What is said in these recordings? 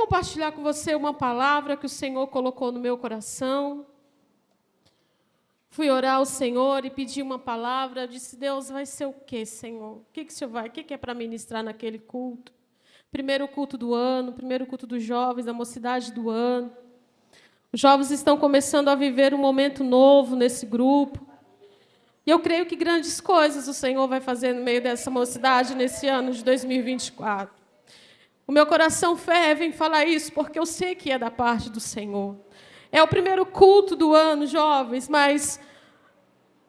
compartilhar com você uma palavra que o Senhor colocou no meu coração. Fui orar ao Senhor e pedi uma palavra. Eu disse, Deus, vai ser o quê, Senhor? O que o Senhor vai? O que é para ministrar naquele culto? Primeiro culto do ano, primeiro culto dos jovens, da mocidade do ano. Os jovens estão começando a viver um momento novo nesse grupo. E eu creio que grandes coisas o Senhor vai fazer no meio dessa mocidade nesse ano de 2024. O meu coração ferve em falar isso, porque eu sei que é da parte do Senhor. É o primeiro culto do ano, jovens, mas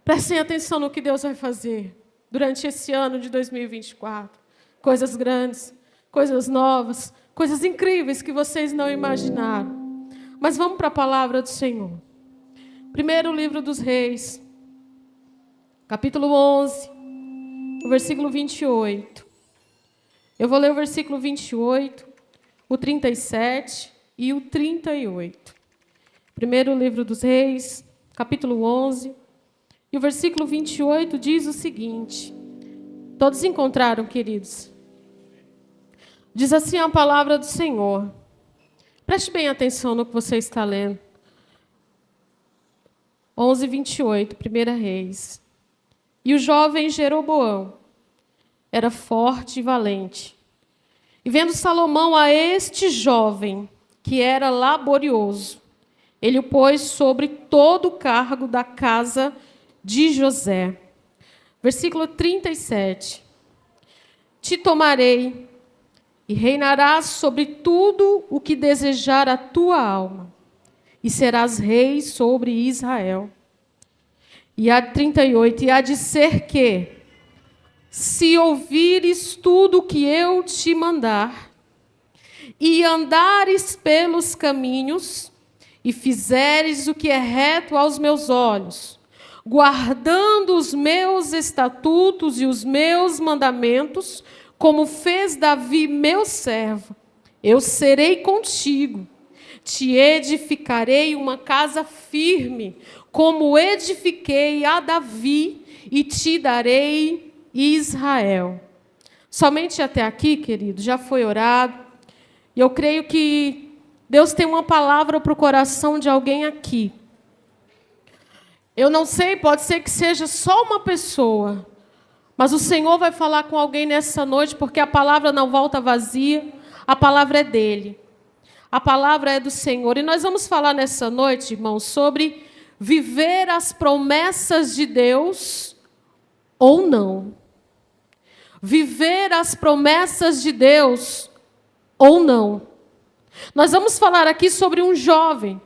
prestem atenção no que Deus vai fazer durante esse ano de 2024. Coisas grandes, coisas novas, coisas incríveis que vocês não imaginaram. Mas vamos para a palavra do Senhor. Primeiro livro dos Reis, capítulo 11, o versículo 28. Eu vou ler o versículo 28, o 37 e o 38. Primeiro livro dos Reis, capítulo 11, e o versículo 28 diz o seguinte. Todos encontraram, queridos? Diz assim a palavra do Senhor. Preste bem atenção no que você está lendo. 11, 28, 1 Reis. E o jovem Jeroboão era forte e valente. E vendo Salomão a este jovem, que era laborioso, ele o pôs sobre todo o cargo da casa de José. Versículo 37. Te tomarei e reinarás sobre tudo o que desejar a tua alma, e serás rei sobre Israel. E a 38, e há de ser que, se ouvires tudo o que eu te mandar, e andares pelos caminhos, e fizeres o que é reto aos meus olhos, guardando os meus estatutos e os meus mandamentos, como fez Davi, meu servo, eu serei contigo, te edificarei uma casa firme, como edifiquei a Davi, e te darei Israel. Somente até aqui, querido, já foi orado, e eu creio que Deus tem uma palavra para o coração de alguém aqui. Eu não sei, pode ser que seja só uma pessoa, mas o Senhor vai falar com alguém nessa noite, porque a palavra não volta vazia, a palavra é dele. A palavra é do Senhor. E nós vamos falar nessa noite, irmãos, sobre viver as promessas de Deus ou não. Viver as promessas de Deus ou não. Nós vamos falar aqui sobre um jovem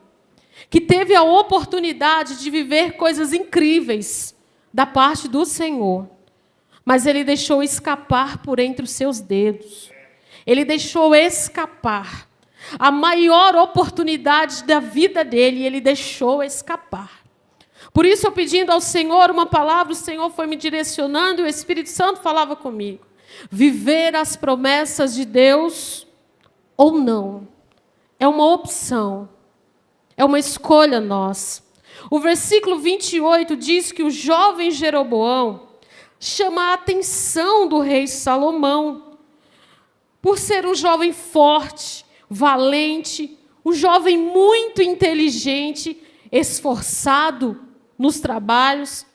que teve a oportunidade de viver coisas incríveis da parte do Senhor, mas ele deixou escapar por entre os seus dedos. Ele deixou escapar a maior oportunidade da vida dele, ele deixou escapar. Por isso, eu pedindo ao Senhor uma palavra, o Senhor foi me direcionando e o Espírito Santo falava comigo. Viver as promessas de Deus ou não. É uma opção. É uma escolha nossa. O versículo 28 diz que o jovem Jeroboão chama a atenção do rei Salomão. Por ser um jovem forte, valente, um jovem muito inteligente, esforçado nos trabalhos.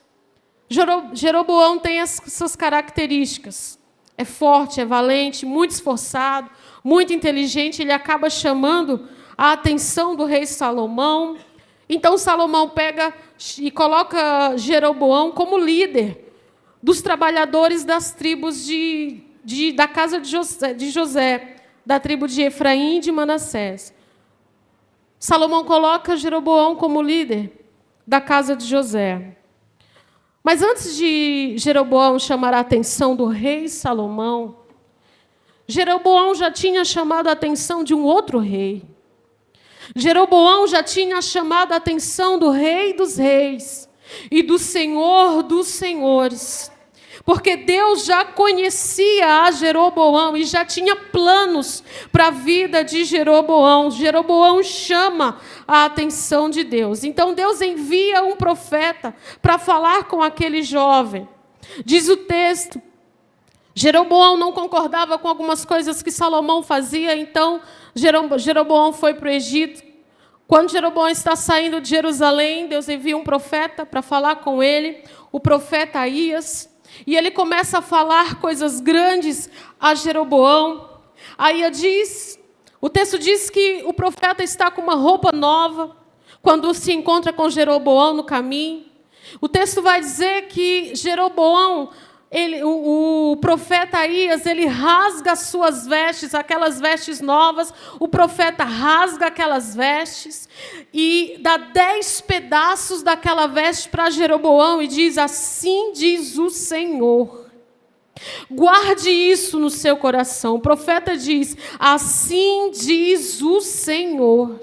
Jeroboão tem essas características. É forte, é valente, muito esforçado, muito inteligente. Ele acaba chamando a atenção do rei Salomão. Então Salomão pega e coloca Jeroboão como líder dos trabalhadores das tribos da casa de José, da tribo de Efraim e de Manassés. Salomão coloca Jeroboão como líder da casa de José. Mas antes de Jeroboão chamar a atenção do rei Salomão, Jeroboão já tinha chamado a atenção de um outro rei. Jeroboão já tinha chamado a atenção do Rei dos Reis e do Senhor dos Senhores. Porque Deus já conhecia a Jeroboão e já tinha planos para a vida de Jeroboão. Jeroboão chama a atenção de Deus. Então Deus envia um profeta para falar com aquele jovem. Diz o texto Jeroboão não concordava com algumas coisas que Salomão fazia, então Jeroboão foi para o Egito. Quando Jeroboão está saindo de Jerusalém, Deus envia um profeta para falar com ele, o profeta Aías, e ele começa a falar coisas grandes a Jeroboão. O texto diz que o profeta está com uma roupa nova, quando se encontra com Jeroboão no caminho. O texto vai dizer que Jeroboão, o profeta Aías, ele rasga as suas vestes, aquelas vestes novas, o profeta rasga aquelas vestes e dá 10 pedaços daquela veste para Jeroboão e diz: assim diz o Senhor. Guarde isso no seu coração. O profeta diz: assim diz o Senhor.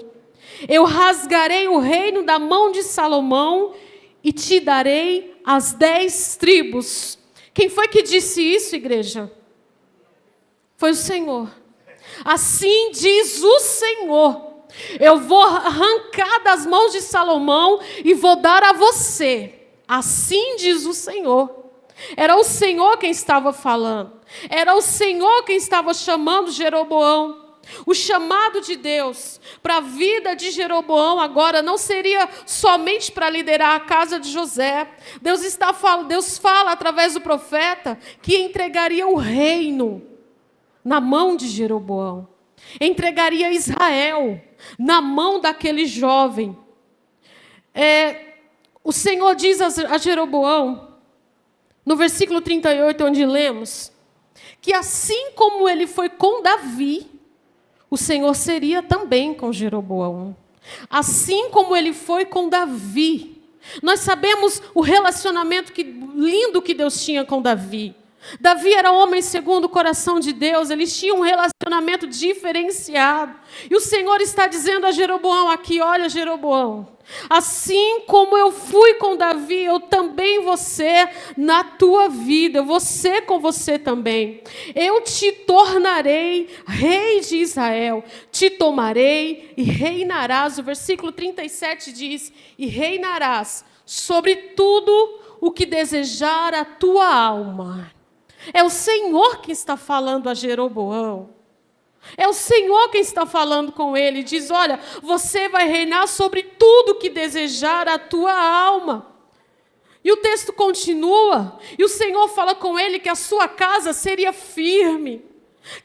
Eu rasgarei o reino da mão de Salomão e te darei as 10 tribos. Quem foi que disse isso, igreja? Foi o Senhor. Assim diz o Senhor: eu vou arrancar das mãos de Salomão e vou dar a você. Assim diz o Senhor. Era o Senhor quem estava falando. Era o Senhor quem estava chamando Jeroboão. O chamado de Deus para a vida de Jeroboão agora não seria somente para liderar a casa de José. Deus fala através do profeta que entregaria o reino na mão de Jeroboão. Entregaria Israel na mão daquele jovem. O Senhor diz a Jeroboão, no versículo 38, onde lemos, que assim como ele foi com Davi, o Senhor seria também com Jeroboão. Assim como ele foi com Davi. Nós sabemos o relacionamento lindo que Deus tinha com Davi. Davi era homem segundo o coração de Deus, eles tinham um relacionamento diferenciado. E o Senhor está dizendo a Jeroboão aqui: olha, Jeroboão, assim como eu fui com Davi, eu também vou ser na tua vida, eu vou ser com você também. Eu te tornarei rei de Israel, te tomarei e reinarás. O versículo 37 diz: e reinarás sobre tudo o que desejar a tua alma. É o Senhor que está falando a Jeroboão. É o Senhor quem está falando com ele. Diz: olha, você vai reinar sobre tudo que desejar a tua alma. E o texto continua. E o Senhor fala com ele que a sua casa seria firme.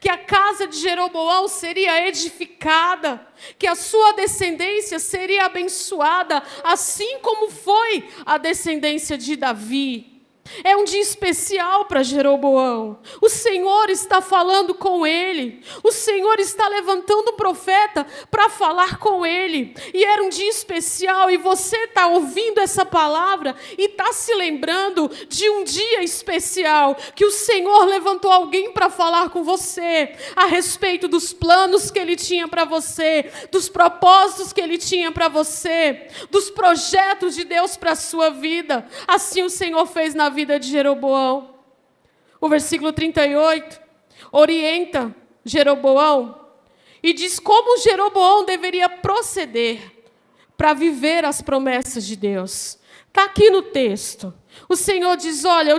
Que a casa de Jeroboão seria edificada. Que a sua descendência seria abençoada. Assim como foi a descendência de Davi. É um dia especial para Jeroboão. O Senhor está falando com ele. O Senhor está levantando um profeta para falar com ele. E era um dia especial. E você está ouvindo essa palavra e está se lembrando de um dia especial. Que o Senhor levantou alguém para falar com você. A respeito dos planos que Ele tinha para você. Dos propósitos que Ele tinha para você. Dos projetos de Deus para a sua vida. Assim o Senhor fez na vida de Jeroboão. O versículo 38 orienta Jeroboão e diz como Jeroboão deveria proceder para viver as promessas de Deus. Está aqui no texto. O Senhor diz: olha,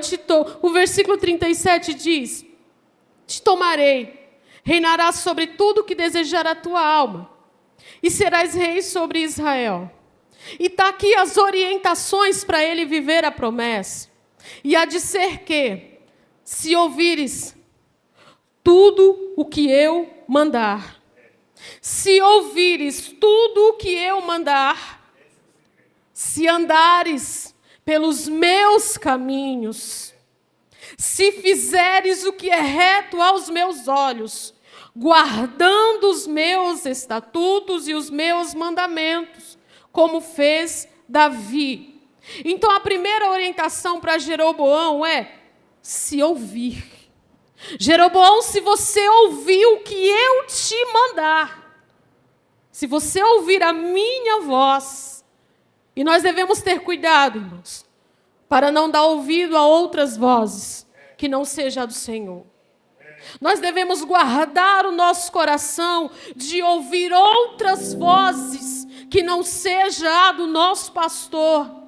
o versículo 37 diz: te tomarei, reinarás sobre tudo que desejar a tua alma, e serás rei sobre Israel. E está aqui as orientações para ele viver a promessa. E há de ser que, se ouvires tudo o que eu mandar, se ouvires tudo o que eu mandar, se andares pelos meus caminhos, se fizeres o que é reto aos meus olhos, guardando os meus estatutos e os meus mandamentos, como fez Davi. Então, a primeira orientação para Jeroboão é se ouvir. Jeroboão, se você ouvir o que eu te mandar, se você ouvir a minha voz, e nós devemos ter cuidado, irmãos, para não dar ouvido a outras vozes que não seja a do Senhor. Nós devemos guardar o nosso coração de ouvir outras vozes que não seja a do nosso pastor.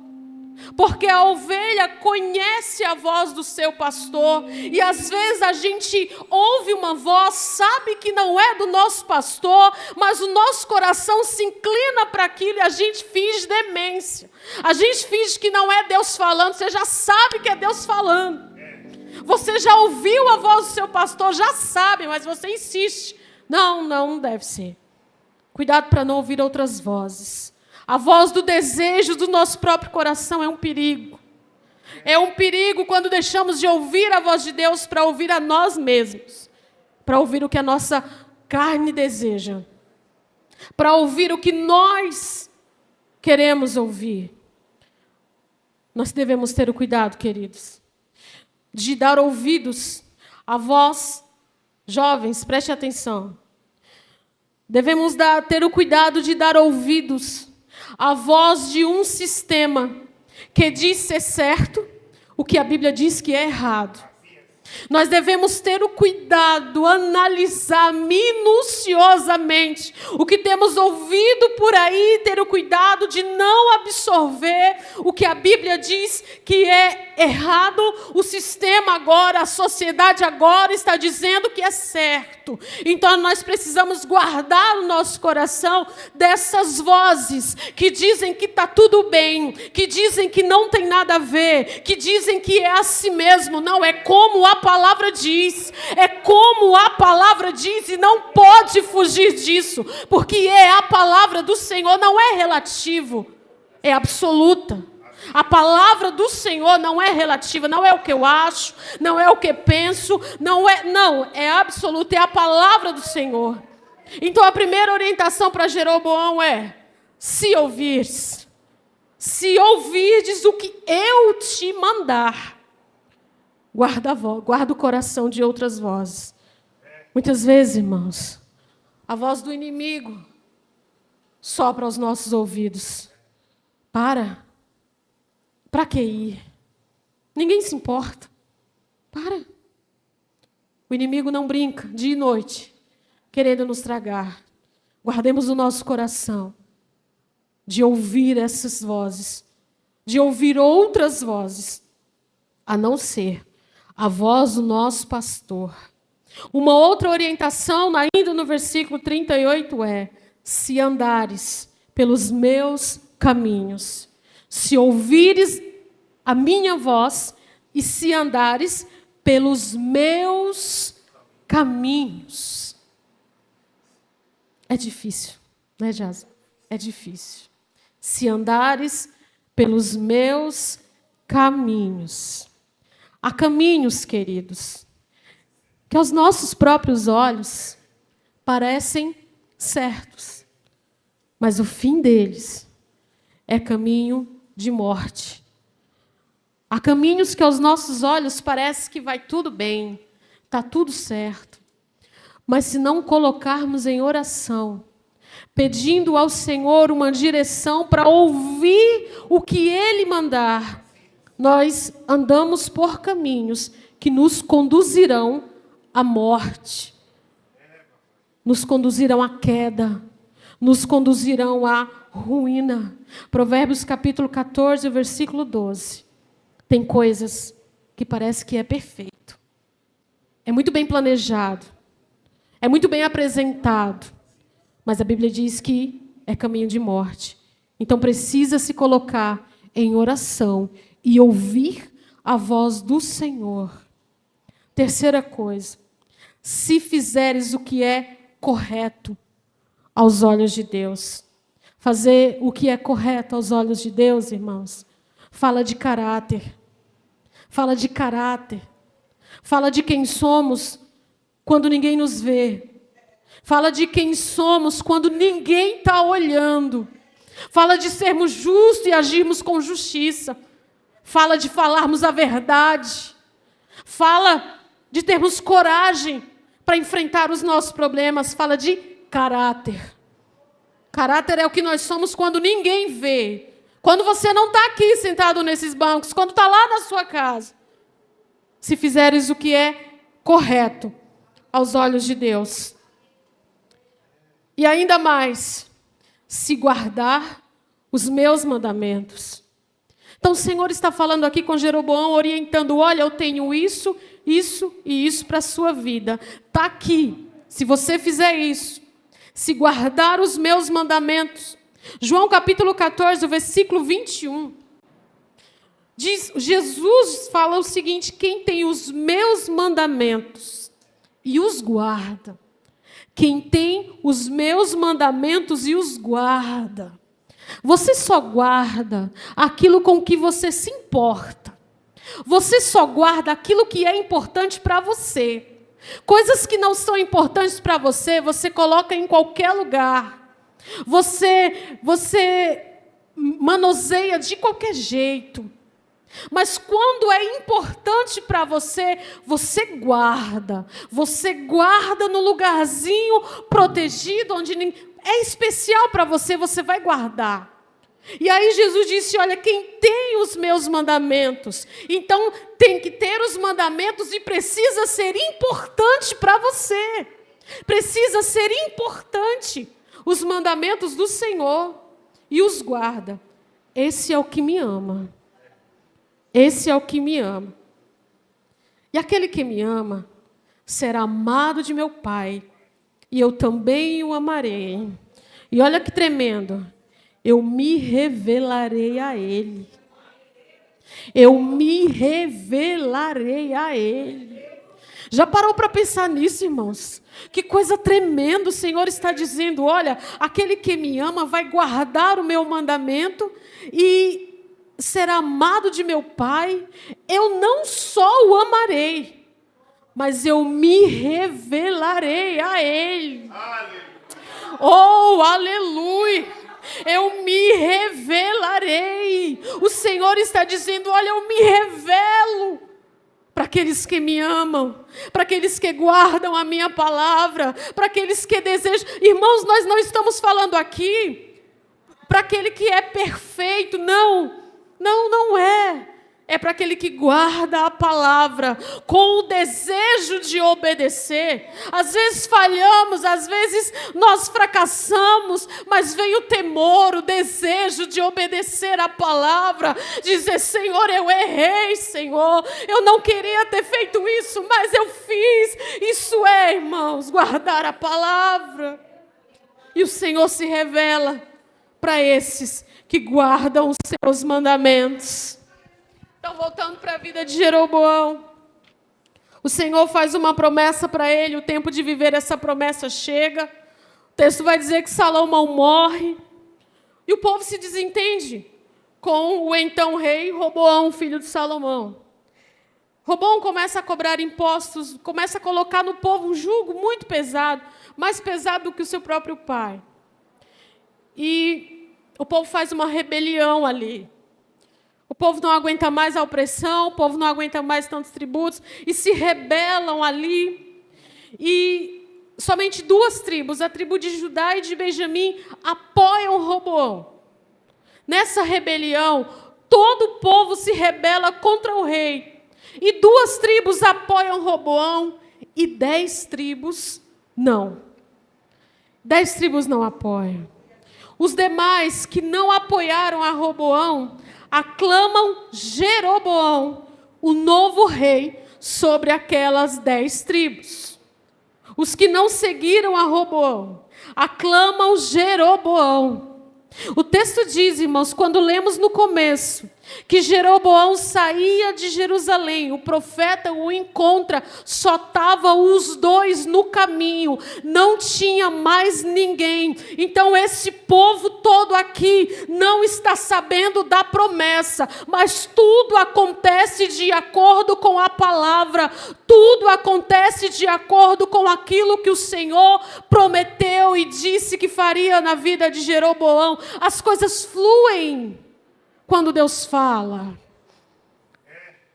Porque a ovelha conhece a voz do seu pastor. E às vezes a gente ouve uma voz, sabe que não é do nosso pastor, mas o nosso coração se inclina para aquilo e a gente finge demência. A gente finge que não é Deus falando, você já sabe que é Deus falando. Você já ouviu a voz do seu pastor, já sabe, mas você insiste. Não deve ser. Cuidado para não ouvir outras vozes. A voz do desejo do nosso próprio coração é um perigo. É um perigo quando deixamos de ouvir a voz de Deus para ouvir a nós mesmos. Para ouvir o que a nossa carne deseja. Para ouvir o que nós queremos ouvir. Nós devemos ter o cuidado, queridos, de dar ouvidos à voz. Jovens, preste atenção. Devemos ter o cuidado de dar ouvidos à voz de um sistema que diz ser certo o que a Bíblia diz que é errado. Nós devemos ter o cuidado, analisar minuciosamente o que temos ouvido por aí, ter o cuidado de não absorver o que a Bíblia diz que é errado. O sistema agora, a sociedade agora está dizendo que é certo. Então nós precisamos guardar o nosso coração dessas vozes que dizem que está tudo bem, que dizem que não tem nada a ver, que dizem que é assim mesmo. Não, é como a palavra diz, é como a palavra diz e não pode fugir disso, porque é a palavra do Senhor, não é relativo, é absoluta. A palavra do Senhor não é relativa, não é o que eu acho, não é o que penso, não, é absoluta, é a palavra do Senhor. Então a primeira orientação para Jeroboão é: se ouvirdes o que eu te mandar, guarda o coração de outras vozes. Muitas vezes, irmãos, a voz do inimigo sopra aos nossos ouvidos. Para que ir? Ninguém se importa. Para. O inimigo não brinca dia e noite, querendo nos tragar. Guardemos o nosso coração de ouvir essas vozes, de ouvir outras vozes, a não ser a voz do nosso pastor. Uma outra orientação, ainda no versículo 38, é: se andares pelos meus caminhos, se ouvires a minha voz e se andares pelos meus caminhos. É difícil, né, Jaz? É difícil. Se andares pelos meus caminhos. Há caminhos, queridos, que aos nossos próprios olhos parecem certos, mas o fim deles é caminho de morte. Há caminhos que aos nossos olhos parece que vai tudo bem, está tudo certo, mas se não colocarmos em oração, pedindo ao Senhor uma direção para ouvir o que Ele mandar, nós andamos por caminhos que nos conduzirão à morte, nos conduzirão à queda, nos conduzirão à ruína. Provérbios capítulo 14, versículo 12. Tem coisas que parece que é perfeito, é muito bem planejado, é muito bem apresentado, mas a Bíblia diz que é caminho de morte. Então precisa se colocar em oração e ouvir a voz do Senhor. Terceira coisa: se fizeres o que é correto aos olhos de Deus. Fazer o que é correto aos olhos de Deus, irmãos, fala de caráter. Fala de caráter. Fala de quem somos quando ninguém nos vê. Fala de quem somos quando ninguém está olhando. Fala de sermos justos e agirmos com justiça. Fala de falarmos a verdade. Fala de termos coragem para enfrentar os nossos problemas. Fala de caráter. Caráter é o que nós somos quando ninguém vê. Quando você não está aqui sentado nesses bancos, quando está lá na sua casa. Se fizeres o que é correto aos olhos de Deus. E ainda mais, se guardar os meus mandamentos. Então o Senhor está falando aqui com Jeroboão, orientando: olha, eu tenho isso, isso e isso para a sua vida. Está aqui. Se você fizer isso, se guardar os meus mandamentos. João capítulo 14, versículo 21. Jesus fala o seguinte: quem tem os meus mandamentos e os guarda. Quem tem os meus mandamentos e os guarda. Você só guarda aquilo com que você se importa. Você só guarda aquilo que é importante para você. Coisas que não são importantes para você, você coloca em qualquer lugar. Você manuseia de qualquer jeito. Mas quando é importante para você, você guarda. Você guarda no lugarzinho protegido, onde é especial para você, você vai guardar. E aí Jesus disse: olha, quem tem os meus mandamentos, então tem que ter os mandamentos e precisa ser importante para você. Precisa ser importante os mandamentos do Senhor e os guarda. Esse é o que me ama. Esse é o que me ama. E aquele que me ama será amado de meu Pai, e eu também o amarei. E olha que tremendo. Eu me revelarei a Ele. Eu me revelarei a Ele. Já parou para pensar nisso, irmãos? Que coisa tremenda. O Senhor está dizendo: olha, aquele que me ama vai guardar o meu mandamento e será amado de meu Pai. Eu não só o amarei, mas eu me revelarei a Ele. Oh, aleluia! Eu me revelarei. O Senhor está dizendo: olha, eu me revelo para aqueles que me amam, para aqueles que guardam a minha palavra, para aqueles que desejam. Irmãos, nós não estamos falando aqui para aquele que é perfeito, não é. É para aquele que guarda a palavra com o desejo de obedecer. Às vezes falhamos, às vezes nós fracassamos, mas vem o temor, o desejo de obedecer a palavra. Dizer: Senhor, eu errei, Senhor. Eu não queria ter feito isso, mas eu fiz. Isso é, irmãos, guardar a palavra. E o Senhor se revela para esses que guardam os seus mandamentos. Então, voltando para a vida de Jeroboão, o Senhor faz uma promessa para ele, o tempo de viver essa promessa chega. O texto vai dizer que Salomão morre, e o povo se desentende com o então rei Roboão, filho de Salomão. Roboão começa a cobrar impostos, começa a colocar no povo um jugo muito pesado, mais pesado do que o seu próprio pai. E o povo faz uma rebelião ali. O povo não aguenta mais a opressão, o povo não aguenta mais tantos tributos, e se rebelam ali. E somente duas tribos, a tribo de Judá e de Benjamim, apoiam Roboão. Nessa rebelião, todo o povo se rebela contra o rei. E duas tribos apoiam Roboão e 10 tribos não. 10 tribos não apoiam. Os demais que não apoiaram a Roboão aclamam Jeroboão, o novo rei, sobre aquelas 10 tribos. Os que não seguiram a Roboão aclamam Jeroboão. O texto diz, irmãos, quando lemos no começo, que Jeroboão saía de Jerusalém, o profeta o encontra, só estavam os dois no caminho, não tinha mais ninguém. Então esse povo todo aqui não está sabendo da promessa, mas tudo acontece de acordo com a palavra, tudo acontece de acordo com aquilo que o Senhor prometeu e disse que faria na vida de Jeroboão. As coisas fluem quando Deus fala.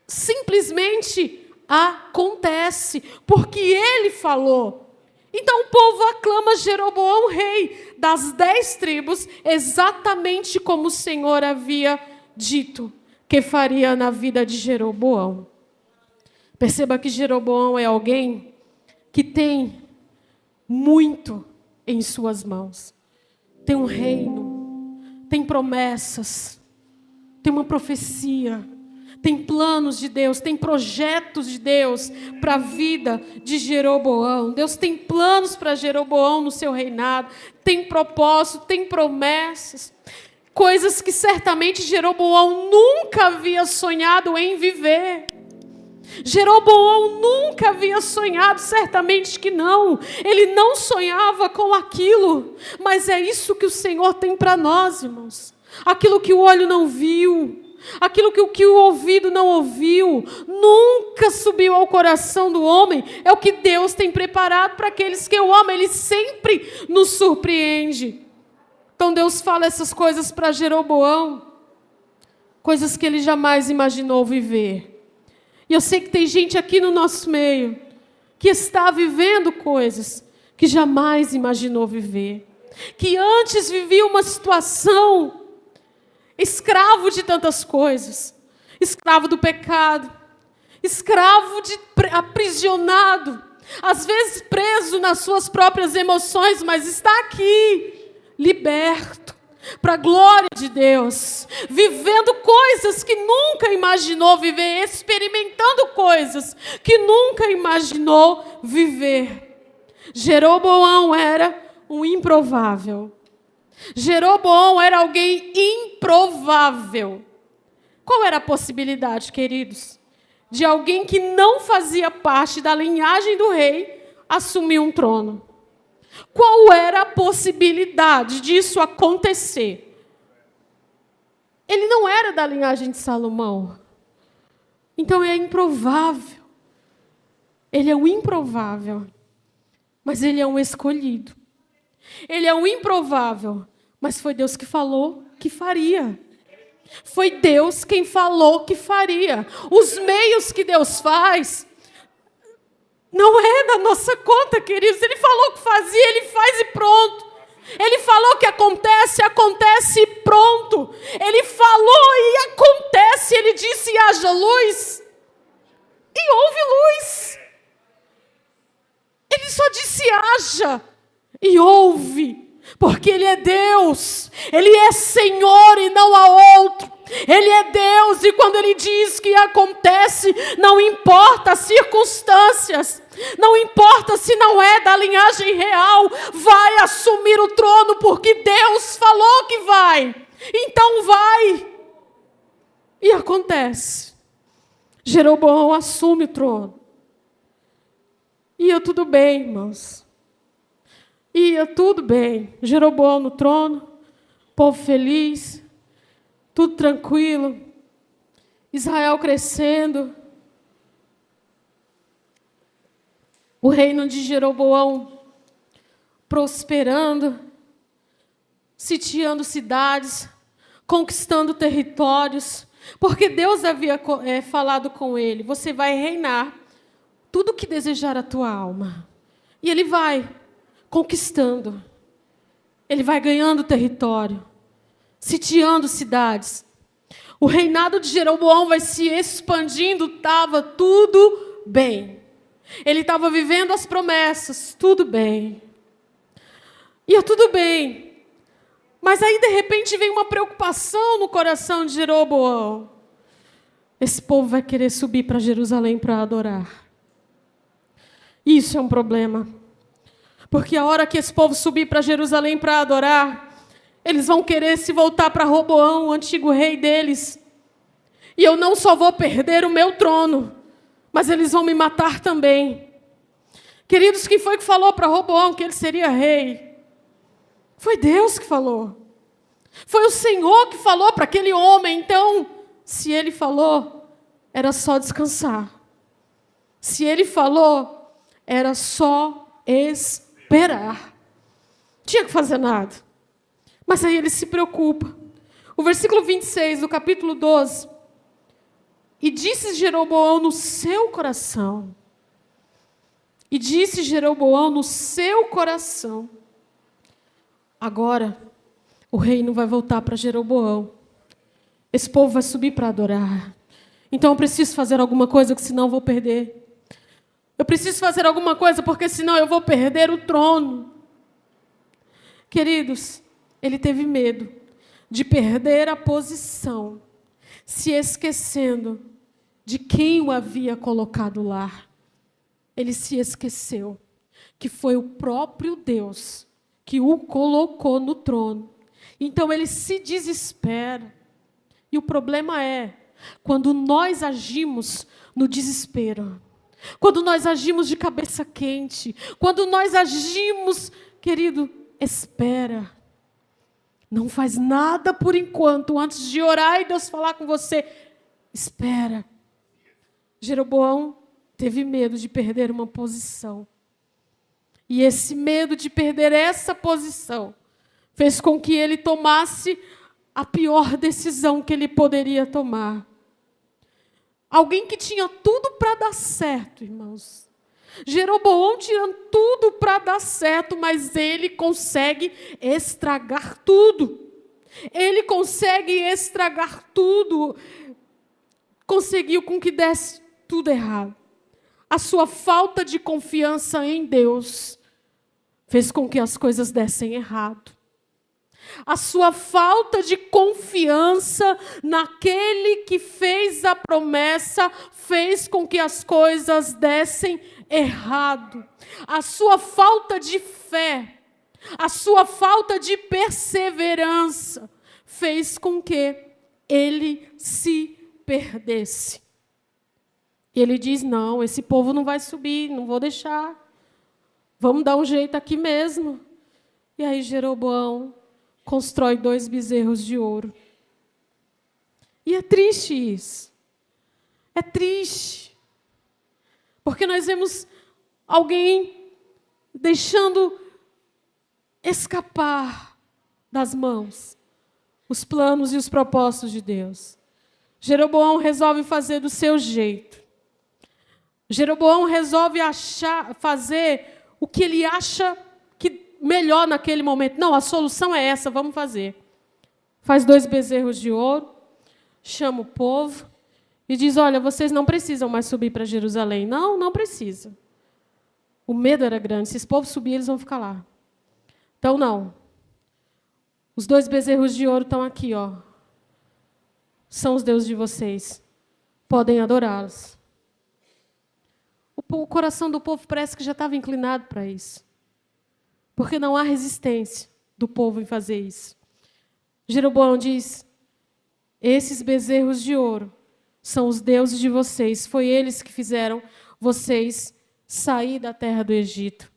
Simplesmente acontece, porque Ele falou. Então o povo aclama Jeroboão rei das 10 tribos, exatamente como o Senhor havia dito que faria na vida de Jeroboão. Perceba que Jeroboão é alguém que tem muito em suas mãos. Tem um reino, tem promessas, tem uma profecia, tem planos de Deus, tem projetos de Deus para a vida de Jeroboão. Deus tem planos para Jeroboão no seu reinado, tem propósito, tem promessas, coisas que certamente Jeroboão nunca havia sonhado em viver. Jeroboão nunca havia sonhado, certamente que não. Ele não sonhava com aquilo, mas é isso que o Senhor tem para nós, irmãos. Aquilo que o olho não viu, aquilo que o ouvido não ouviu, nunca subiu ao coração do homem, é o que Deus tem preparado para aqueles que o amam. Ele sempre nos surpreende. Então Deus fala essas coisas para Jeroboão, coisas que ele jamais imaginou viver. E eu sei que tem gente aqui no nosso meio que está vivendo coisas que jamais imaginou viver, que antes vivia uma situação escravo de tantas coisas, escravo do pecado, aprisionado, às vezes preso nas suas próprias emoções, mas está aqui, liberto, para a glória de Deus, vivendo coisas que nunca imaginou viver, experimentando coisas que nunca imaginou viver. Jeroboão era um improvável. Jeroboão era alguém improvável. Qual era a possibilidade, queridos? De alguém que não fazia parte da linhagem do rei assumir um trono. Qual era a possibilidade disso acontecer? Ele não era da linhagem de Salomão. Então é improvável. Ele é um improvável. Mas ele é um escolhido. Ele é um improvável. Mas foi Deus que falou que faria. Foi Deus quem falou que faria. Os meios que Deus faz não é da nossa conta, queridos. Ele falou que fazia, ele faz e pronto. Ele falou que acontece, acontece e pronto. Ele falou e acontece. Ele disse: haja luz, e houve luz. Ele só disse: haja, e houve. Porque Ele é Deus. Ele é Senhor e não há outro. Ele é Deus, e quando Ele diz que acontece, não importa as circunstâncias, não importa se não é da linhagem real, vai assumir o trono, porque Deus falou que vai. Então vai. E acontece. Jeroboão assume o trono. Ia tudo bem, irmãos. Ia tudo bem. Jeroboão no trono, povo feliz, tudo tranquilo, Israel crescendo, o reino de Jeroboão prosperando, sitiando cidades, conquistando territórios, porque Deus havia falado com ele: você vai reinar tudo o que desejar a tua alma. E ele vai conquistando, ele vai ganhando território, sitiando cidades. O reinado de Jeroboão vai se expandindo, estava tudo bem. Ele estava vivendo as promessas, tudo bem. Ia tudo bem. Mas aí, de repente, vem uma preocupação no coração de Jeroboão. Esse povo vai querer subir para Jerusalém para adorar. Isso é um problema. Porque a hora que esse povo subir para Jerusalém para adorar, eles vão querer se voltar para Roboão, o antigo rei deles. E eu não só vou perder o meu trono, mas eles vão me matar também. Queridos, quem foi que falou para Roboão que ele seria rei? Foi Deus que falou. Foi o Senhor que falou para aquele homem. Então, se ele falou, era só descansar. Se ele falou, era só esperar. Não tinha que fazer nada. Mas aí ele se preocupa. O versículo 26 do capítulo 12. E disse Jeroboão no seu coração. E disse Jeroboão no seu coração: agora o reino vai voltar para Jeroboão. Esse povo vai subir para adorar. Então eu preciso fazer alguma coisa, que senão eu vou perder. Eu preciso fazer alguma coisa, porque senão eu vou perder o trono. Queridos, ele teve medo de perder a posição se esquecendo de quem o havia colocado lá. Ele se esqueceu que foi o próprio Deus que o colocou no trono. Então ele se desespera. E o problema é quando nós agimos no desespero, quando nós agimos de cabeça quente, quando nós agimos, querido, espera. Não faz nada por enquanto, antes de orar e Deus falar com você, espera. Jeroboão teve medo de perder uma posição. E esse medo de perder essa posição fez com que ele tomasse a pior decisão que ele poderia tomar. Alguém que tinha tudo para dar certo, irmãos. Jeroboão tinha tudo para dar certo, mas ele consegue estragar tudo. Ele consegue estragar tudo. Conseguiu com que desse tudo errado. A sua falta de confiança em Deus fez com que as coisas dessem errado. A sua falta de confiança naquele que fez a promessa fez com que as coisas dessem errado. A sua falta de fé, a sua falta de perseverança fez com que ele se perdesse. E ele diz, não, esse povo não vai subir, não vou deixar. Vamos dar um jeito aqui mesmo. E aí Jeroboão constrói 2 bezerros de ouro. E é triste isso. É triste. Porque nós vemos alguém deixando escapar das mãos os planos e os propósitos de Deus. Jeroboão resolve fazer do seu jeito. Jeroboão resolve fazer o que ele acha que melhor naquele momento. Não, a solução é essa, vamos fazer. Faz 2 bezerros de ouro, chama o povo e diz, olha, vocês não precisam mais subir para Jerusalém. Não, não precisa. O medo era grande, se esse povo subir, eles vão ficar lá. Então, não. Os 2 bezerros de ouro estão aqui, ó. São os deuses de vocês. Podem adorá-los. O coração do povo parece que já estava inclinado para isso. Porque não há resistência do povo em fazer isso. Jeroboão diz, esses bezerros de ouro são os deuses de vocês. Foi eles que fizeram vocês sair da terra do Egito.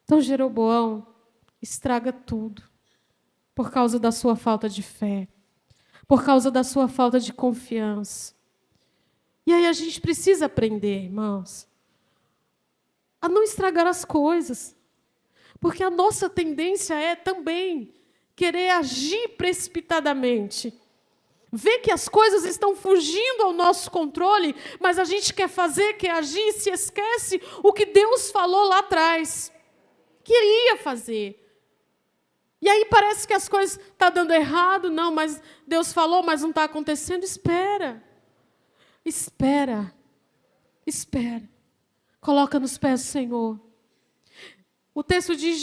Então Jeroboão estraga tudo. Por causa da sua falta de fé. Por causa da sua falta de confiança. E aí a gente precisa aprender, irmãos, a não estragar as coisas. Porque a nossa tendência é também querer agir precipitadamente. Ver que as coisas estão fugindo ao nosso controle, mas a gente quer fazer, quer agir e se esquece o que Deus falou lá atrás. Que Ele ia fazer. E aí parece que as coisas estão dando errado. Não, mas Deus falou, mas não está acontecendo. Espera. Espera. Espera. Coloca nos pés do Senhor. O texto diz,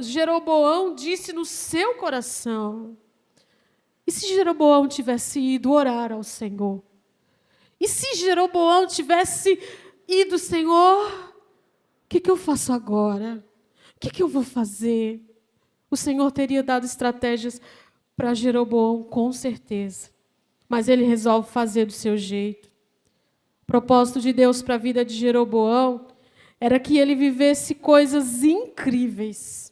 Jeroboão disse no seu coração. E se Jeroboão tivesse ido orar ao Senhor? E se Jeroboão tivesse ido, Senhor, o que eu faço agora? O que eu vou fazer? O Senhor teria dado estratégias para Jeroboão, com certeza. Mas ele resolve fazer do seu jeito. O propósito de Deus para a vida de Jeroboão era que ele vivesse coisas incríveis.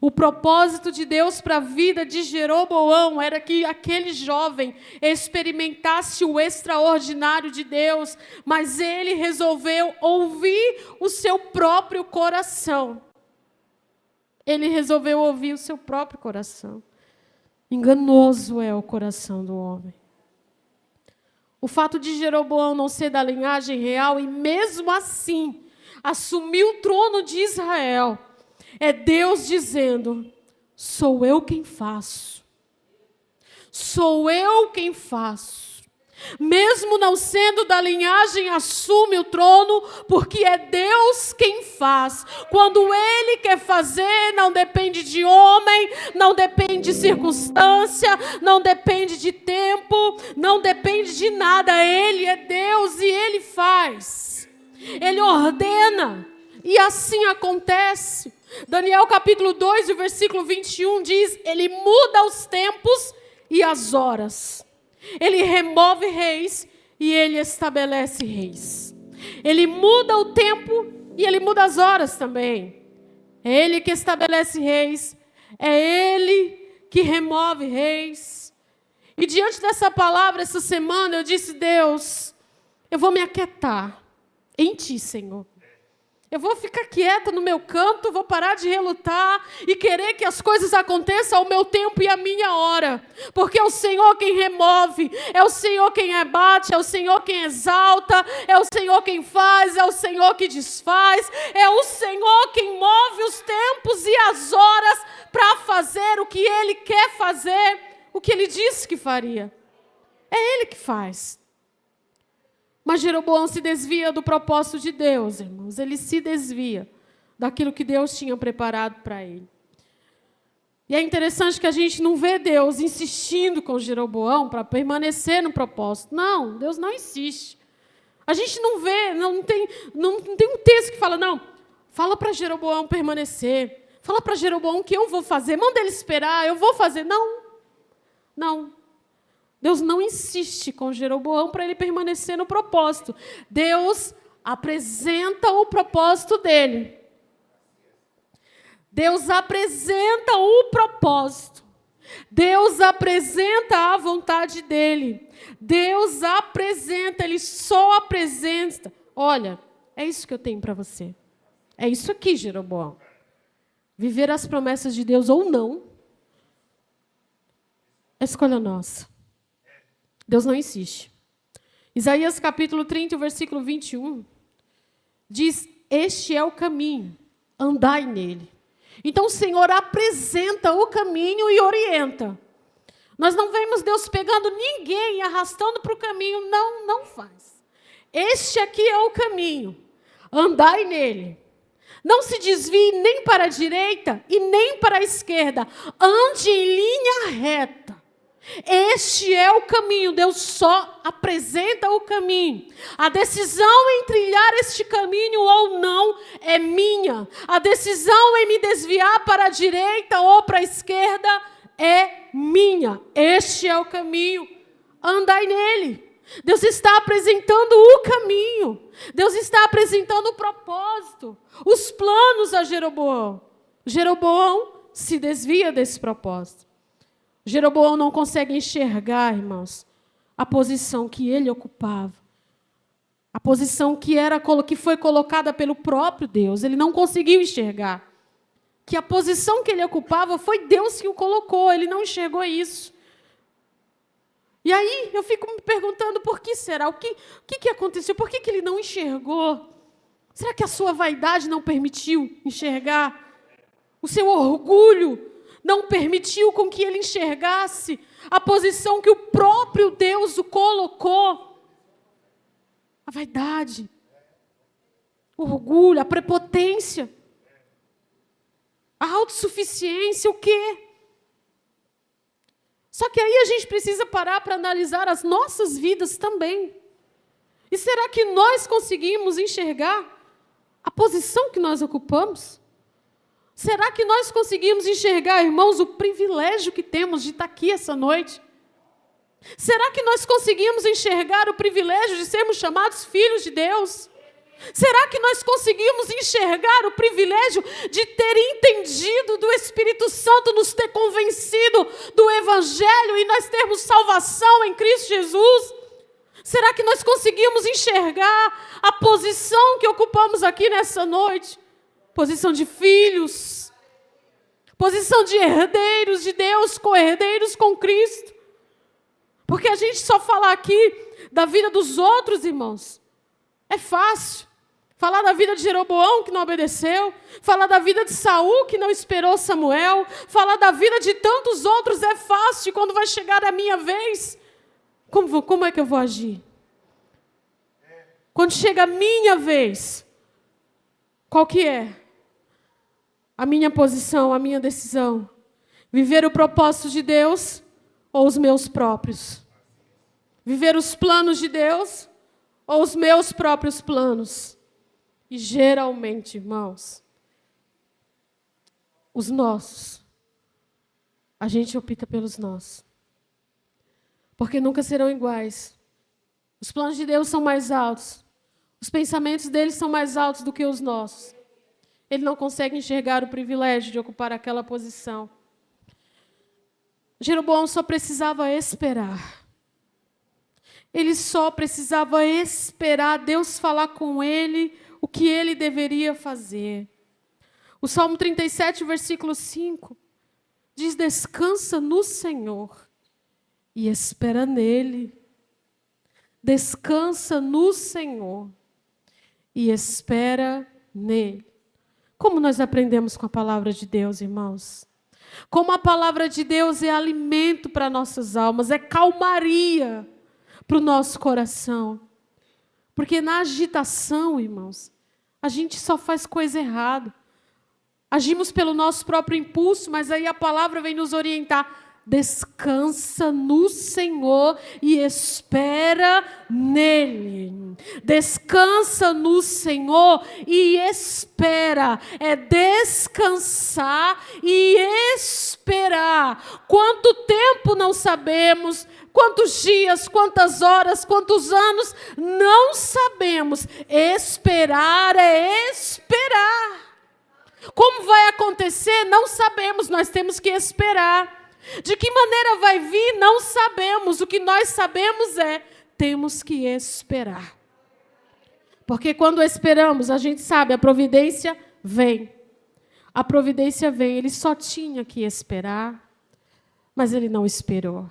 O propósito de Deus para a vida de Jeroboão era que aquele jovem experimentasse o extraordinário de Deus, mas ele resolveu ouvir o seu próprio coração. Ele resolveu ouvir o seu próprio coração. Enganoso é o coração do homem. O fato de Jeroboão não ser da linhagem real e mesmo assim assumir o trono de Israel, é Deus dizendo, sou eu quem faço. Sou eu quem faço. Mesmo não sendo da linhagem, assume o trono, porque é Deus quem faz. Quando Ele quer fazer, não depende de homem, não depende de circunstância, não depende de tempo, não depende de nada. Ele é Deus e Ele faz. Ele ordena e assim acontece. Daniel capítulo 2, o versículo 21 diz: Ele muda os tempos e as horas. Ele remove reis e Ele estabelece reis. Ele muda o tempo e Ele muda as horas também. É Ele que estabelece reis. É Ele que remove reis. E diante dessa palavra, essa semana, eu disse: Deus, eu vou me aquietar em Ti, Senhor. Eu vou ficar quieta no meu canto, vou parar de relutar e querer que as coisas aconteçam ao meu tempo e à minha hora. Porque é o Senhor quem remove, é o Senhor quem abate, é o Senhor quem exalta, é o Senhor quem faz, é o Senhor que desfaz, é o Senhor quem move os tempos e as horas para fazer o que Ele quer fazer, o que Ele disse que faria. É Ele que faz. Mas Jeroboão se desvia do propósito de Deus, irmãos. Ele se desvia daquilo que Deus tinha preparado para ele. E é interessante que a gente não vê Deus insistindo com Jeroboão para permanecer no propósito. Não, Deus não insiste. A gente não vê, não tem um texto que fala, não, fala para Jeroboão permanecer. Fala para Jeroboão que eu vou fazer. Manda ele esperar, eu vou fazer. Não. Deus não insiste com Jeroboão para ele permanecer no propósito. Deus apresenta o propósito dele. Deus apresenta o propósito. Deus apresenta a vontade dele. Deus apresenta, ele só apresenta. Olha, é isso que eu tenho para você. É isso aqui, Jeroboão. Viver as promessas de Deus ou não, é escolha nossa. Deus não insiste. Isaías capítulo 30, o versículo 21, diz: este é o caminho, andai nele. Então o Senhor apresenta o caminho e orienta. Nós não vemos Deus pegando ninguém e arrastando para o caminho, não faz. Este aqui é o caminho, andai nele. Não se desvie nem para a direita e nem para a esquerda, ande em linha reta. Este é o caminho, Deus só apresenta o caminho. A decisão em trilhar este caminho ou não é minha. A decisão em me desviar para a direita ou para a esquerda é minha. Este é o caminho, andai nele. Deus está apresentando o caminho. Deus está apresentando o propósito, os planos a Jeroboão. Jeroboão se desvia desse propósito. Jeroboão não consegue enxergar, irmãos, a posição que ele ocupava. A posição que foi colocada pelo próprio Deus. Ele não conseguiu enxergar. Que a posição que ele ocupava foi Deus que o colocou. Ele não enxergou isso. E aí eu fico me perguntando por que será? O que aconteceu? Por que ele não enxergou? Será que a sua vaidade não permitiu enxergar? O seu orgulho não permitiu com que ele enxergasse a posição que o próprio Deus o colocou? A vaidade, o orgulho, a prepotência, a autossuficiência, o quê? Só que aí a gente precisa parar para analisar as nossas vidas também. E será que nós conseguimos enxergar a posição que nós ocupamos? Será que nós conseguimos enxergar, irmãos, o privilégio que temos de estar aqui essa noite? Será que nós conseguimos enxergar o privilégio de sermos chamados filhos de Deus? Será que nós conseguimos enxergar o privilégio de ter entendido do Espírito Santo, nos ter convencido do Evangelho e nós termos salvação em Cristo Jesus? Será que nós conseguimos enxergar a posição que ocupamos aqui nessa noite? Posição de filhos, posição de herdeiros de Deus, co-herdeiros com Cristo. Porque a gente só falar aqui da vida dos outros, irmãos, é fácil. Falar da vida de Jeroboão, que não obedeceu. Falar da vida de Saul, que não esperou Samuel. Falar da vida de tantos outros é fácil. Quando vai chegar a minha vez, Como é que eu vou agir? Quando chega a minha vez, qual que é a minha posição, a minha decisão? Viver o propósito de Deus ou os meus próprios? Viver os planos de Deus ou os meus próprios planos? E geralmente, irmãos, os nossos, a gente opta pelos nossos. Porque nunca serão iguais. Os planos de Deus são mais altos. Os pensamentos dele são mais altos do que os nossos. Ele não consegue enxergar o privilégio de ocupar aquela posição. Jeroboão só precisava esperar. Ele só precisava esperar Deus falar com ele o que ele deveria fazer. O Salmo 37, versículo 5, diz: descansa no Senhor e espera nele. Descansa no Senhor e espera nele. Como nós aprendemos com a palavra de Deus, irmãos? Como a palavra de Deus é alimento para nossas almas, é calmaria para o nosso coração. Porque na agitação, irmãos, a gente só faz coisa errada. Agimos pelo nosso próprio impulso, mas aí a palavra vem nos orientar. Descansa no Senhor e espera nele. Descansa no Senhor e espera. É descansar e esperar. Quanto tempo não sabemos, quantos dias, quantas horas, quantos anos, não sabemos. Esperar é esperar. Como vai acontecer? Não sabemos, nós temos que esperar. De que maneira vai vir? Não sabemos. O que nós sabemos é, temos que esperar. Porque quando esperamos, a gente sabe, a providência vem. A providência vem. Ele só tinha que esperar, mas ele não esperou.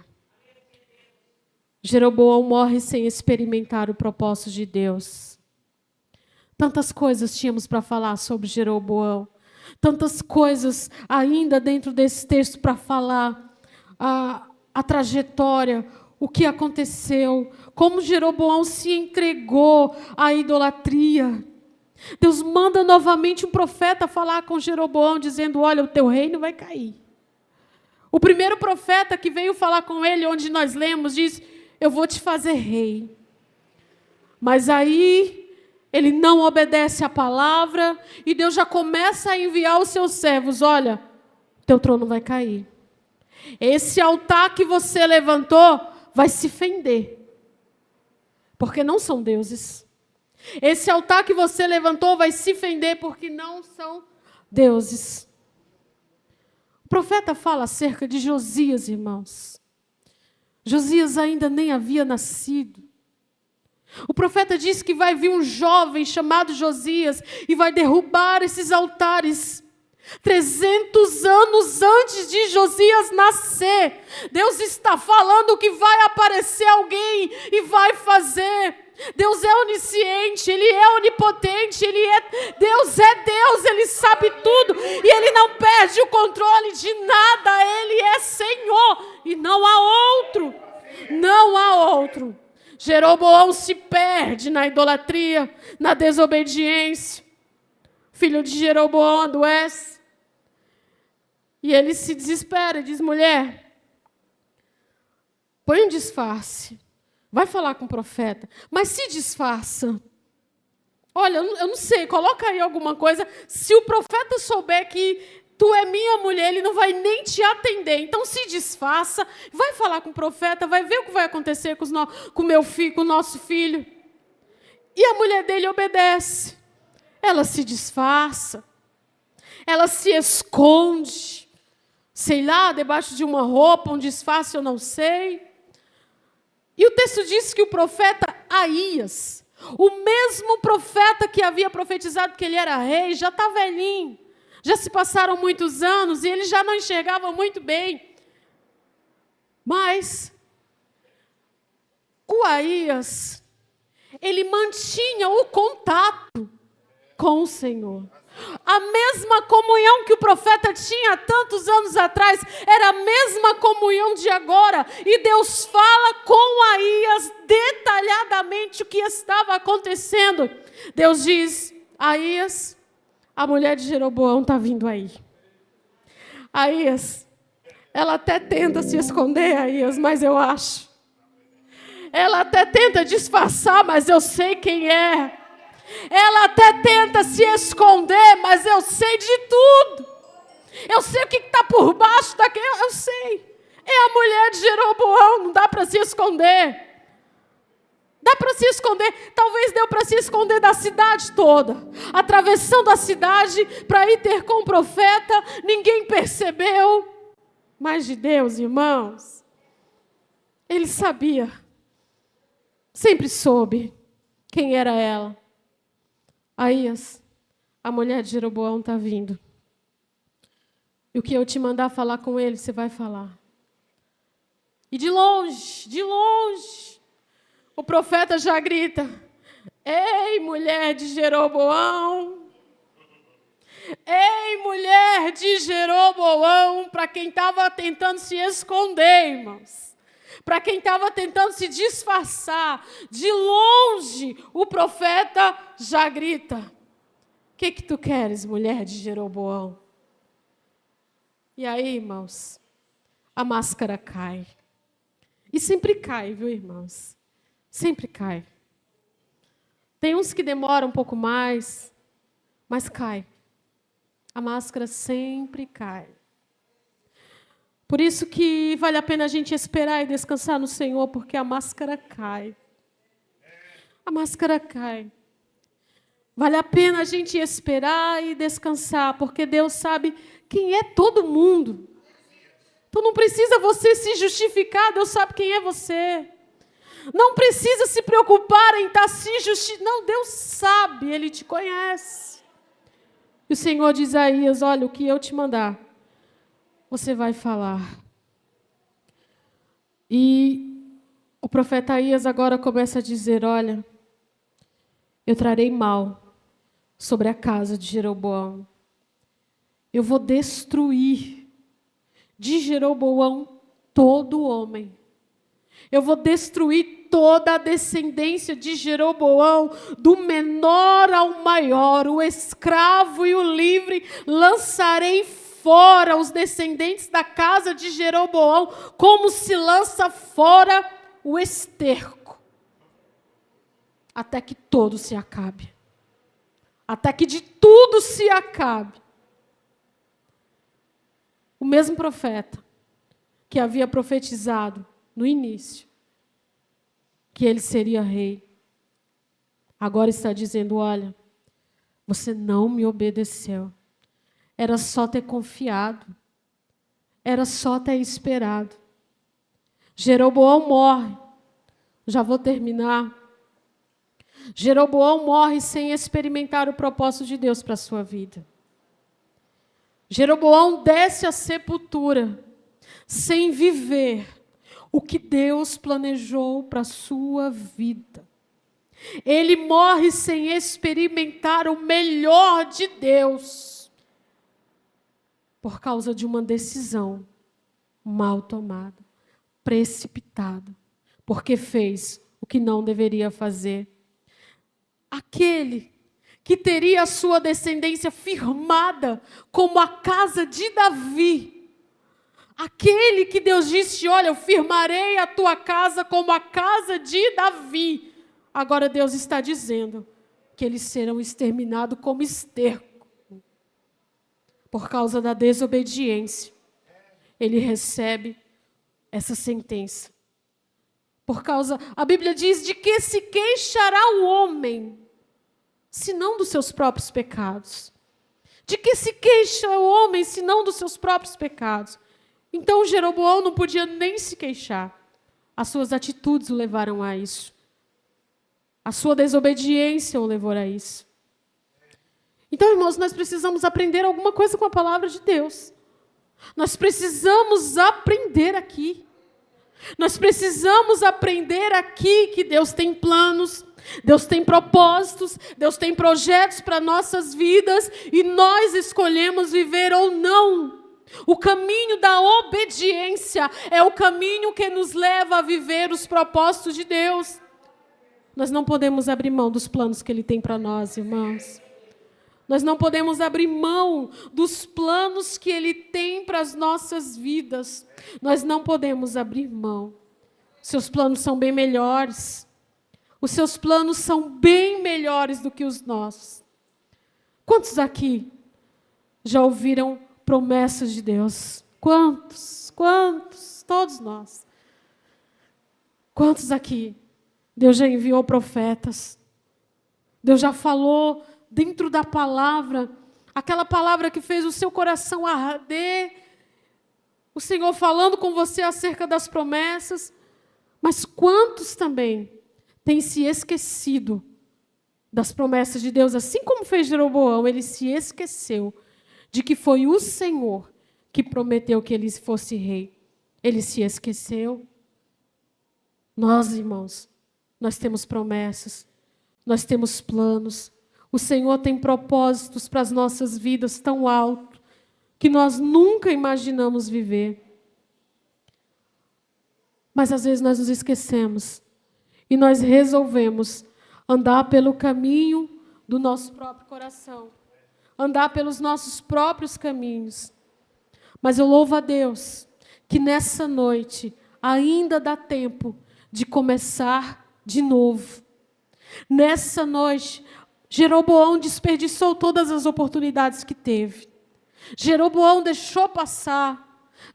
Jeroboão morre sem experimentar o propósito de Deus. Tantas coisas tínhamos para falar sobre Jeroboão. Tantas coisas ainda dentro desse texto para falar. A trajetória, o que aconteceu, como Jeroboão se entregou à idolatria. Deus manda novamente um profeta falar com Jeroboão, dizendo: olha, o teu reino vai cair. O primeiro profeta que veio falar com ele, onde nós lemos, diz: eu vou te fazer rei. Mas aí ele não obedece à palavra, e Deus já começa a enviar os seus servos: olha, teu trono vai cair. Esse altar que você levantou vai se fender, porque não são deuses. Esse altar que você levantou vai se fender, porque não são deuses. O profeta fala acerca de Josias, irmãos. Josias ainda nem havia nascido. O profeta diz que vai vir um jovem chamado Josias e vai derrubar esses altares. 300 anos antes de Josias nascer, Deus está falando que vai aparecer alguém e vai fazer. Deus é onisciente, Ele é onipotente, Deus é Deus, Ele sabe tudo e Ele não perde o controle de nada. Ele é Senhor e não há outro, não há outro. Jeroboão se perde na idolatria, na desobediência. Filho de Jeroboão adoece. E ele se desespera e diz: mulher, põe um disfarce. Vai falar com o profeta, mas se disfarça. Olha, eu não sei, coloca aí alguma coisa. Se o profeta souber que tu é minha mulher, ele não vai nem te atender. Então se disfarça, vai falar com o profeta, vai ver o que vai acontecer com meu filho, com o nosso filho. E a mulher dele obedece. Ela se disfarça, ela se esconde, sei lá, debaixo de uma roupa, um disfarce, eu não sei. E o texto diz que o profeta Aías, o mesmo profeta que havia profetizado que ele era rei, já está velhinho, já se passaram muitos anos e ele já não enxergava muito bem. Mas o Aías, ele mantinha o contato com o Senhor. A mesma comunhão que o profeta tinha tantos anos atrás, era a mesma comunhão de agora. E Deus fala com Aías detalhadamente o que estava acontecendo. Deus diz: Aías, a mulher de Jeroboão está vindo aí. Aías, ela até tenta se esconder, Aías, mas eu acho. Ela até tenta disfarçar, mas eu sei quem é. Ela até tenta se esconder, mas eu sei de tudo. Eu sei o que está por baixo daquele. Eu sei. É a mulher de Jeroboão, não dá para se esconder. Dá para se esconder. Talvez deu para se esconder da cidade toda. Atravessando a cidade para ir ter com o profeta. Ninguém percebeu. Mas de Deus, irmãos, ele sabia. Sempre soube quem era ela. Aías, a mulher de Jeroboão está vindo. E o que eu te mandar falar com ele, você vai falar. E de longe, o profeta já grita: ei, mulher de Jeroboão! Ei, mulher de Jeroboão! Para quem estava tentando se esconder, irmãos. Para quem estava tentando se disfarçar, de longe o profeta já grita: o que tu queres, mulher de Jeroboão? E aí, irmãos, a máscara cai. E sempre cai, viu, irmãos? Sempre cai. Tem uns que demoram um pouco mais, mas cai. A máscara sempre cai. Por isso que vale a pena a gente esperar e descansar no Senhor, porque a máscara cai. A máscara cai. Vale a pena a gente esperar e descansar, porque Deus sabe quem é todo mundo. Então não precisa você se justificar, Deus sabe quem é você. Não precisa se preocupar em estar se justificando. Não, Deus sabe, Ele te conhece. E o Senhor diz a Aías: olha, o que eu te mandar, você vai falar. E o profeta Aías agora começa a dizer: olha, eu trarei mal sobre a casa de Jeroboão. Eu vou destruir de Jeroboão todo homem. Eu vou destruir toda a descendência de Jeroboão, do menor ao maior, o escravo e o livre, lançarei fora os descendentes da casa de Jeroboão, como se lança fora o esterco, até que todo se acabe, até que de tudo se acabe. O mesmo profeta que havia profetizado no início que ele seria rei, agora está dizendo: olha, você não me obedeceu. Era só ter confiado. Era só ter esperado. Jeroboão morre. Já vou terminar. Jeroboão morre sem experimentar o propósito de Deus para a sua vida. Jeroboão desce à sepultura sem viver o que Deus planejou para a sua vida. Ele morre sem experimentar o melhor de Deus, por causa de uma decisão mal tomada, precipitada, porque fez o que não deveria fazer. Aquele que teria a sua descendência firmada como a casa de Davi, aquele que Deus disse: olha, eu firmarei a tua casa como a casa de Davi. Agora Deus está dizendo que eles serão exterminados como esterco. Por causa da desobediência, ele recebe essa sentença. Por causa, a Bíblia diz: de que se queixará o homem, senão dos seus próprios pecados? De que se queixa o homem, senão dos seus próprios pecados? Então Jeroboão não podia nem se queixar. As suas atitudes o levaram a isso. A sua desobediência o levou a isso. Então, irmãos, nós precisamos aprender alguma coisa com a palavra de Deus. Nós precisamos aprender aqui. Nós precisamos aprender aqui que Deus tem planos, Deus tem propósitos, Deus tem projetos para nossas vidas e nós escolhemos viver ou não. O caminho da obediência é o caminho que nos leva a viver os propósitos de Deus. Nós não podemos abrir mão dos planos que Ele tem para nós, irmãos. Nós não podemos abrir mão dos planos que Ele tem para as nossas vidas. Nós não podemos abrir mão. Seus planos são bem melhores. Os seus planos são bem melhores do que os nossos. Quantos aqui já ouviram promessas de Deus? Quantos? Quantos? Todos nós. Quantos aqui? Deus já enviou profetas. Deus já falou dentro da palavra, aquela palavra que fez o seu coração arder. O Senhor falando com você acerca das promessas. Mas quantos também têm se esquecido das promessas de Deus? Assim como fez Jeroboão, ele se esqueceu de que foi o Senhor que prometeu que ele fosse rei. Ele se esqueceu. Nós, irmãos, nós temos promessas, nós temos planos. O Senhor tem propósitos para as nossas vidas tão altos que nós nunca imaginamos viver. Mas às vezes nós nos esquecemos e nós resolvemos andar pelo caminho do nosso próprio coração, andar pelos nossos próprios caminhos. Mas eu louvo a Deus que nessa noite ainda dá tempo de começar de novo. Nessa noite, Jeroboão desperdiçou todas as oportunidades que teve. Jeroboão deixou passar,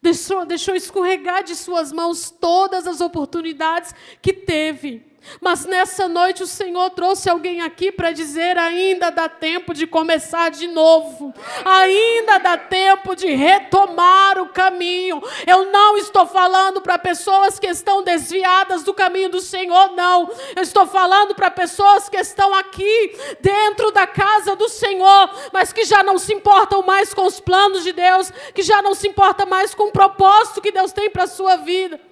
deixou escorregar de suas mãos todas as oportunidades que teve. Mas nessa noite o Senhor trouxe alguém aqui para dizer: ainda dá tempo de começar de novo. Ainda dá tempo de retomar o caminho. Eu não estou falando para pessoas que estão desviadas do caminho do Senhor, não. Eu estou falando para pessoas que estão aqui dentro da casa do Senhor, mas que já não se importam mais com os planos de Deus, que já não se importam mais com o propósito que Deus tem para a sua vida.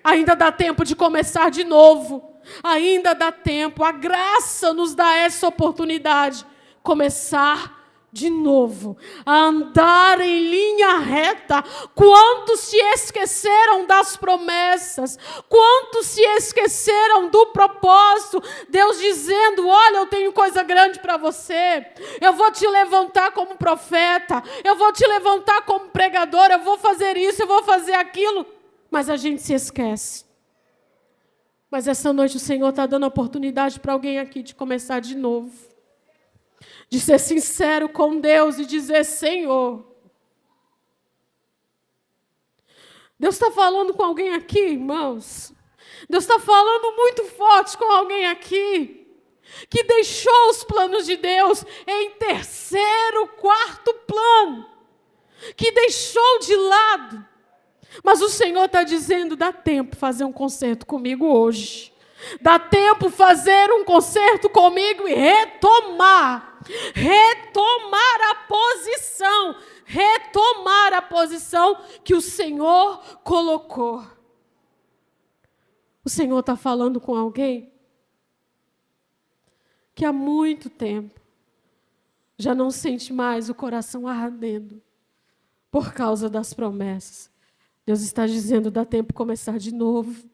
Ainda dá tempo de começar de novo. Ainda dá tempo. A graça nos dá essa oportunidade. Começar de novo. A andar em linha reta. Quantos se esqueceram das promessas? Quantos se esqueceram do propósito? Deus dizendo: olha, eu tenho coisa grande para você. Eu vou te levantar como profeta. Eu vou te levantar como pregador. Eu vou fazer isso, eu vou fazer aquilo. Mas a gente se esquece. Mas essa noite o Senhor está dando a oportunidade para alguém aqui de começar de novo. De ser sincero com Deus e dizer: Senhor. Deus está falando com alguém aqui, irmãos. Deus está falando muito forte com alguém aqui. Que deixou os planos de Deus em terceiro, quarto plano. Que deixou de lado. Mas o Senhor está dizendo: dá tempo fazer um concerto comigo hoje. Dá tempo fazer um concerto comigo e retomar. Retomar a posição. Retomar a posição que o Senhor colocou. O Senhor está falando com alguém que há muito tempo já não sente mais o coração ardendo por causa das promessas. Deus está dizendo: dá tempo de começar de novo.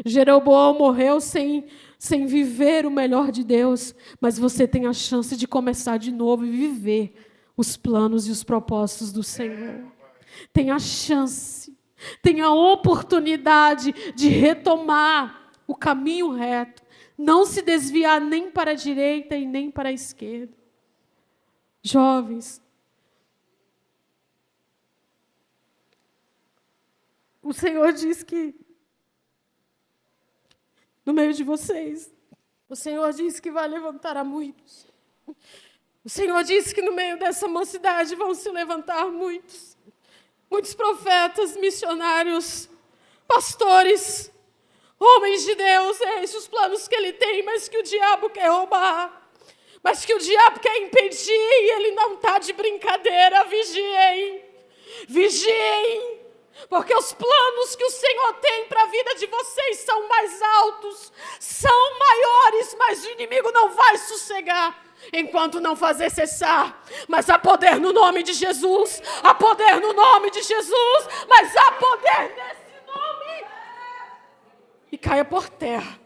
Jeroboão morreu sem viver o melhor de Deus, mas você tem a chance de começar de novo e viver os planos e os propósitos do Senhor. Tem a chance, tem a oportunidade de retomar o caminho reto, não se desviar nem para a direita e nem para a esquerda. Jovens, o Senhor diz que, no meio de vocês, o Senhor diz que vai levantar a muitos. O Senhor diz que no meio dessa mocidade vão se levantar muitos. Muitos profetas, missionários, pastores, homens de Deus. Esses os planos que Ele tem, mas que o diabo quer roubar. Mas que o diabo quer impedir e ele não está de brincadeira. Vigiem. Vigiem. Porque os planos que o Senhor tem para a vida de vocês são mais altos, são maiores, mas o inimigo não vai sossegar enquanto não fazer cessar. Mas há poder no nome de Jesus, há poder no nome de Jesus, mas há poder nesse nome. E caia por terra.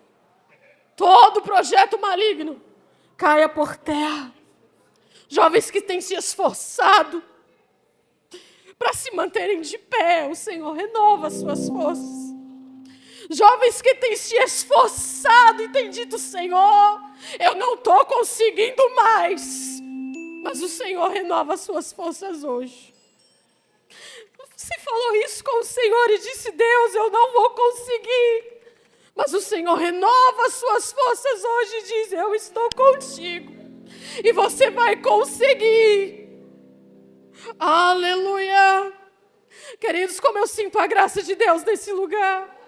Todo projeto maligno caia por terra. Jovens que têm se esforçado para se manterem de pé, o Senhor renova as suas forças. Jovens que têm se esforçado e têm dito: Senhor, eu não estou conseguindo mais. Mas o Senhor renova as suas forças hoje. Você falou isso com o Senhor e disse: Deus, eu não vou conseguir. Mas o Senhor renova as suas forças hoje e diz: eu estou contigo. E você vai conseguir. Aleluia. Queridos, como eu sinto a graça de Deus nesse lugar.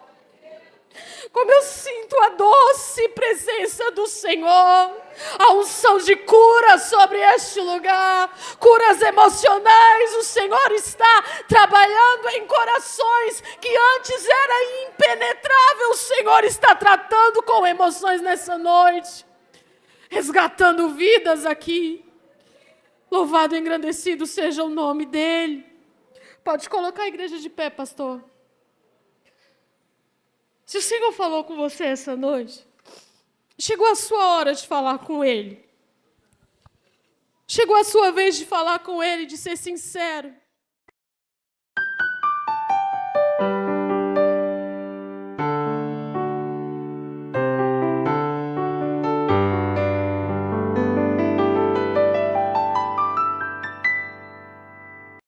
Como eu sinto a doce presença do Senhor. A unção de cura sobre este lugar. Curas emocionais. O Senhor está trabalhando em corações que antes era impenetrável. O Senhor está tratando com emoções nessa noite. Resgatando vidas aqui. Louvado e engrandecido seja o nome dEle. Pode colocar a igreja de pé, pastor. Se o Senhor falou com você essa noite, chegou a sua hora de falar com Ele. Chegou a sua vez de falar com Ele, de ser sincero.